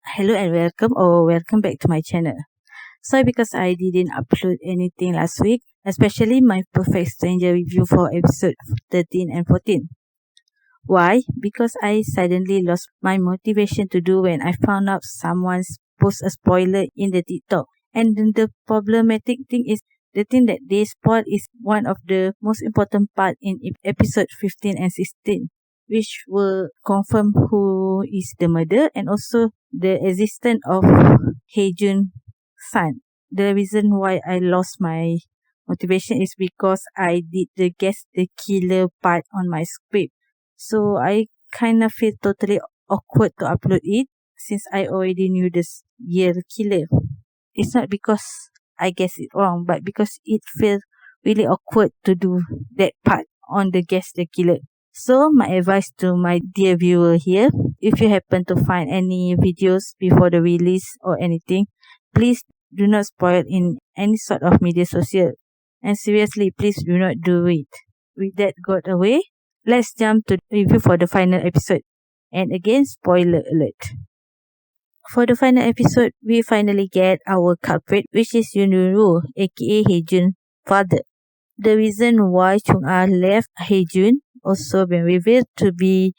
Hello and welcome back to my channel. Sorry because I didn't upload anything last week, especially my Perfect Stranger review for episode 13 and 14. Why? Because I suddenly lost my motivation to do when I found out someone's post a spoiler in the TikTok. And the problematic thing is the thing that they spoil is one of the most important part in episode 15 and 16, which will confirm who is the murderer and also the existence of Hejun's son. The reason why I lost my motivation is because I did the guess the killer part on my script. So I kind of feel totally awkward to upload it since I already knew this year killer. It's not because I guess it wrong, but because it feels really awkward to do that part on the guess the killer. So my advice to my dear viewer here, if you happen to find any videos before the release or anything, please do not spoil in any sort of media social. And seriously, please do not do it. With that got away, let's jump to the review for the final episode. And again, spoiler alert. For the final episode, we finally get our culprit, which is Yunuru, aka Hejun's father. The reason why Chung-ah left Hejun also been revealed to be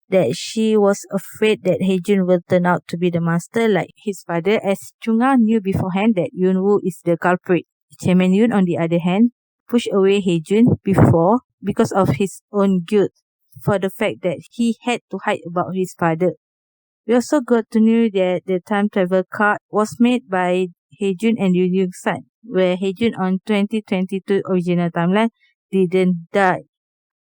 that she was afraid that Hejun will turn out to be the monster like his father, as Chung-ah knew beforehand that Yunwoo is the culprit. Chairman Yun, on the other hand, pushed away Hejun before because of his own guilt for the fact that he had to hide about his father. We also got to know that the time travel card was made by Hejun and Yoongyung's son, where Hejun on 2022 original timeline didn't die.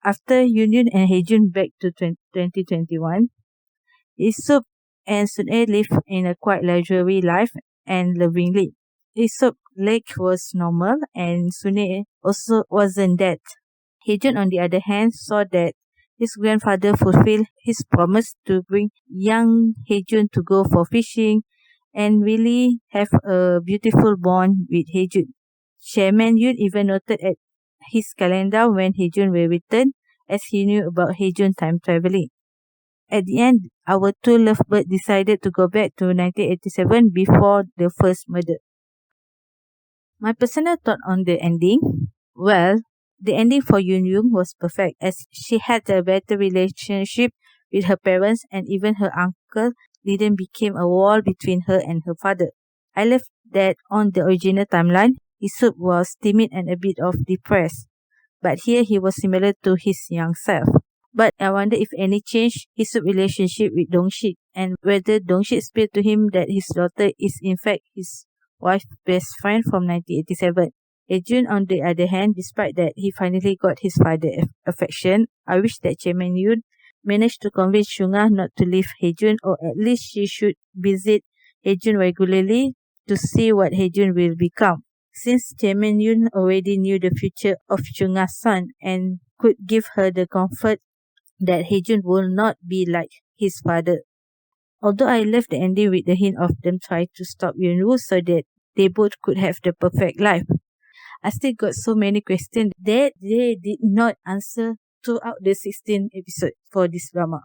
After Yoongyung and Hejun back to 2021, Isup and Sun-ae lived in a quite luxury life and lovingly. Isup's leg was normal and Sun-ae also wasn't dead. Hejun, on the other hand, saw that his grandfather fulfilled his promise to bring young Hejun to go for fishing and really have a beautiful bond with Hejun. Chairman Yun even noted at his calendar when Hejun will return, as he knew about Hejun time traveling. At the end, our two lovebirds decided to go back to 1987 before the first murder. My personal thought on the ending? Well, the ending for Yoon was perfect as she had a better relationship with her parents and even her uncle didn't become a wall between her and her father. I left that on the original timeline, Isup was timid and a bit of depressed, but here he was similar to his young self. But I wonder if any change Isup's relationship with Dongshik and whether Dongshik spilled to him that his daughter is in fact his wife's best friend from 1987. Jun, on the other hand, despite that he finally got his father's affection, I wish that Chairman Yun managed to convince Shunga not to leave Hejun, or at least she should visit Hejun regularly to see what Hejun will become. Since Chairman Yun already knew the future of Shunga's son and could give her the comfort that Hejun will not be like his father. Although I left the ending with the hint of them trying to stop Yunwoo so that they both could have the perfect life, I still got so many questions that they did not answer throughout the 16 episodes for this drama.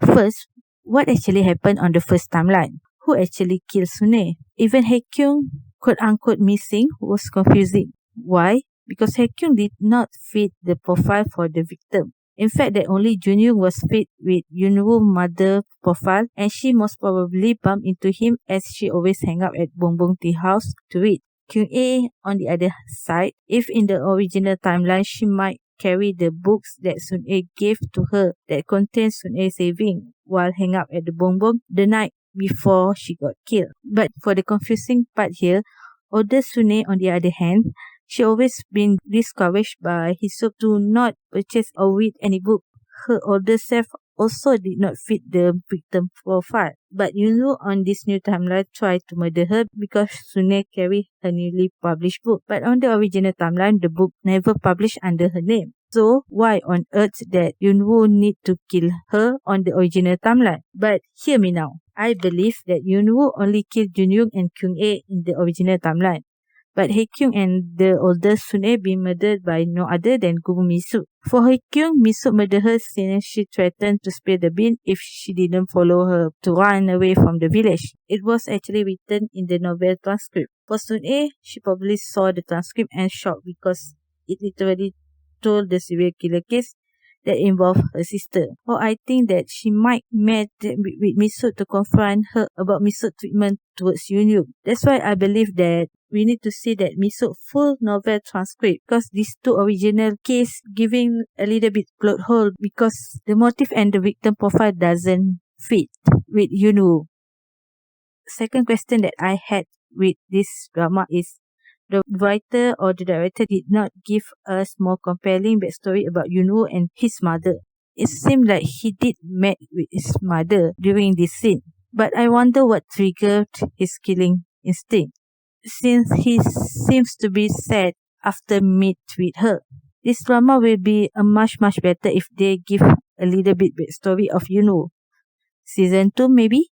First, what actually happened on the first timeline? Who actually killed Sune? Even Haekyung, quote-unquote missing, was confusing. Why? Because Haekyung did not fit the profile for the victim. In fact, that only Junyoung was fit with Yunwoo's mother profile, and she most probably bumped into him as she always hang out at Bongbong tea house to read. Kyung-ae, on the other side, if in the original timeline, she might carry the books that Sun-ae gave to her that contains Sun-ae's saving while hang out at the Bongbong the night before she got killed. But for the confusing part here, older Sun-ae, on the other hand, she always been discouraged by Hisup to not purchase or read any book. Her older self also did not fit the victim profile. But Yunwoo on this new timeline tried to murder her because Sune carried her newly published book. But on the original timeline, the book never published under her name. So why on earth that Yunwoo need to kill her on the original timeline? But hear me now. I believe that Yunwoo only killed Junyoung and Kyung-ae in the original timeline. but Hae-kyung and the older Sune been murdered by no other than Gu Mi-soo. For Hae-kyung, Mi-soo murdered her since she threatened to spill the bean if she didn't follow her to run away from the village. It was actually written in the novel transcript. For Sune, she probably saw the transcript and shocked because it literally told the serial killer case that involved her sister. Or I think that she might met with Mi-soo to confront her about Mi-soo's treatment towards Yoon-yoon. That's why I believe that we need to see that Mi-soo full novel transcript, because these two original case giving a little bit plot hole because the motive and the victim profile doesn't fit with Yoon-woo. Second question that I had with this drama is, the writer or the director did not give us more compelling backstory about Yoon-woo and his mother. It seemed like he did met with his mother during this scene, but I wonder what triggered his killing instinct, since he seems to be sad after meet with her. This drama will be a much better if they give a little bit backstory of Yoon-woo. Season 2 maybe?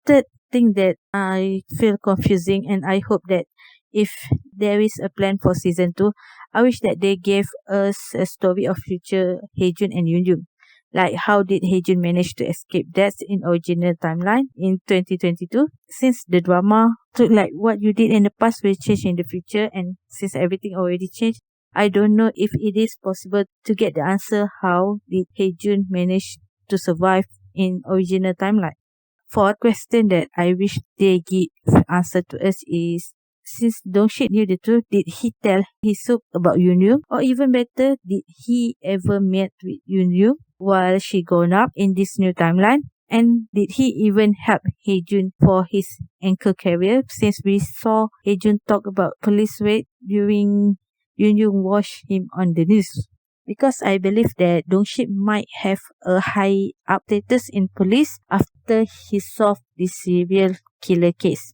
Third thing that I feel confusing, and I hope that if there is a plan for season 2, I wish that they gave us a story of future Haejun and Yoon-yoon. Like, how did Haejun manage to escape death in original timeline in 2022? Since the drama took like what you did in the past will change in the future, and since everything already changed, I don't know if it is possible to get the answer how did Haejun manage to survive in original timeline. Fourth question that I wish they give answer to us is, since Dongshik knew the truth, did he tell Hee-suk about Yoon-yoon? Or even better, did he ever met with Yoon-yoon while she grown up in this new timeline? And did he even help Haejun for his anchor career, since we saw Haejun talk about police raid during Yoon-yoon watched him on the news? Because I believe that Dongshik might have a high up status in police after he solved this serial killer case.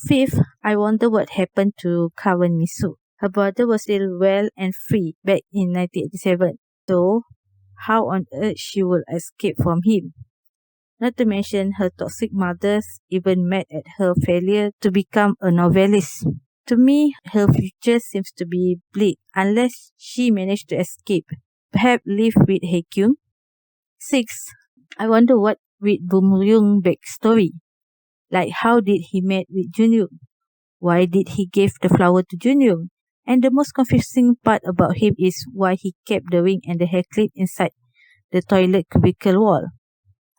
Fifth, I wonder what happened to Kawan Mi-soo. Her brother was still well and free back in 1987, so how on earth she would escape from him? Not to mention her toxic mothers even mad at her failure to become a novelist. To me, her future seems to be bleak unless she managed to escape, perhaps live with Hae-kyung. 6. I wonder what with Bum-ryung's backstory. Like, how did he meet with Yoon-yoon? Why did he give the flower to Yoon-yoon? And the most confusing part about him is why he kept the ring and the hair clip inside the toilet cubicle wall.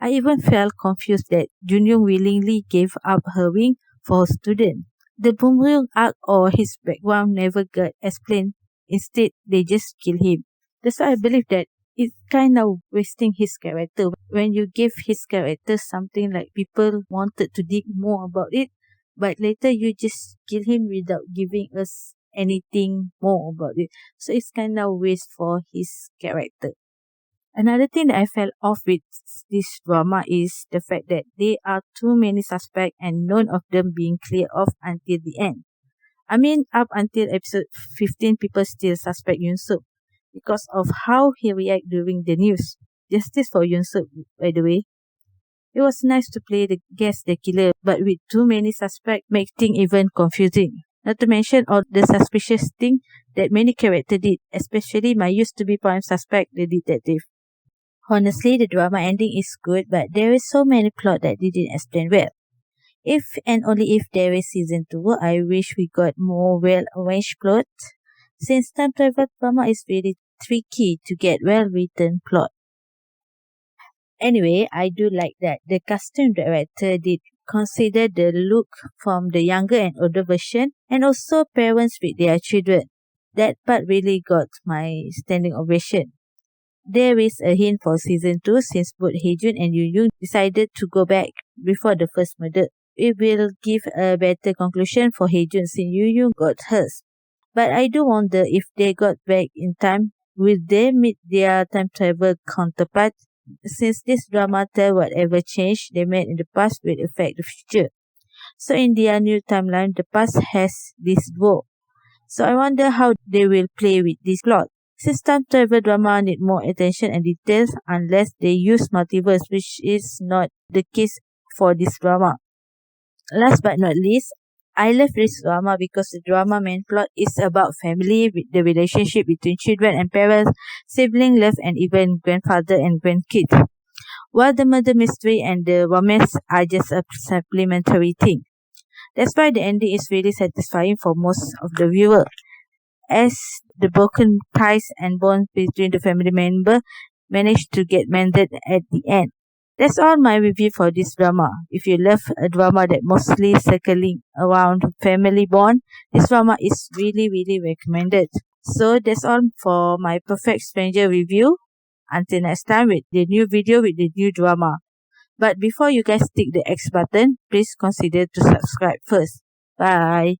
I even felt confused that Yoon-yoon willingly gave up her ring for her student. The Bum-ryung arc or his background never got explained. Instead, they just kill him. That's why I believe that it's kind of wasting his character. When you give his character something like people wanted to dig more about it, but later you just kill him without giving us anything more about it. So it's kind of waste for his character. Another thing that I fell off with this drama is the fact that there are too many suspects and none of them being cleared off until the end. I mean, up until episode 15, people still suspect Yoon-suk because of how he reacted during the news. Justice for Yoon-suk, by the way. It was nice to play the guess the killer, but with too many suspects, makes things even confusing. Not to mention all the suspicious thing that many characters did, especially my used to be prime suspect, the detective. Honestly, the drama ending is good, but there is so many plot that didn't explain well. If and only if there is season 2, I wish we got more well-arranged plot, since time travel drama is very tricky to get well-written plot. Anyway, I do like that the costume director did consider the look from the younger and older version, and also parents with their children. That part really got my standing ovation. There is a hint for season 2 since both Haejun and Yoon-yoon decided to go back before the first murder. It will give a better conclusion for Haejun since Yoon-yoon got hers. But I do wonder if they got back in time, will they meet their time travel counterpart? Since this drama tell whatever change they made in the past will affect the future. So in their new timeline, the past has this duo. So I wonder how they will play with this plot. Since time travel drama need more attention and details unless they use multiverse, which is not the case for this drama. Last but not least, I love this drama because the drama main plot is about family, the relationship between children and parents, sibling love, and even grandfather and grandkids. While the murder mystery and the romance are just a supplementary thing. That's why the ending is really satisfying for most of the viewer, as the broken ties and bonds between the family member manage to get mended at the end. That's all my review for this drama. If you love a drama that mostly circling around family bond, this drama is really recommended. So that's all for my Perfect Stranger review. Until next time with the new video with the new drama. But before you guys click the X button, please consider to subscribe first. Bye.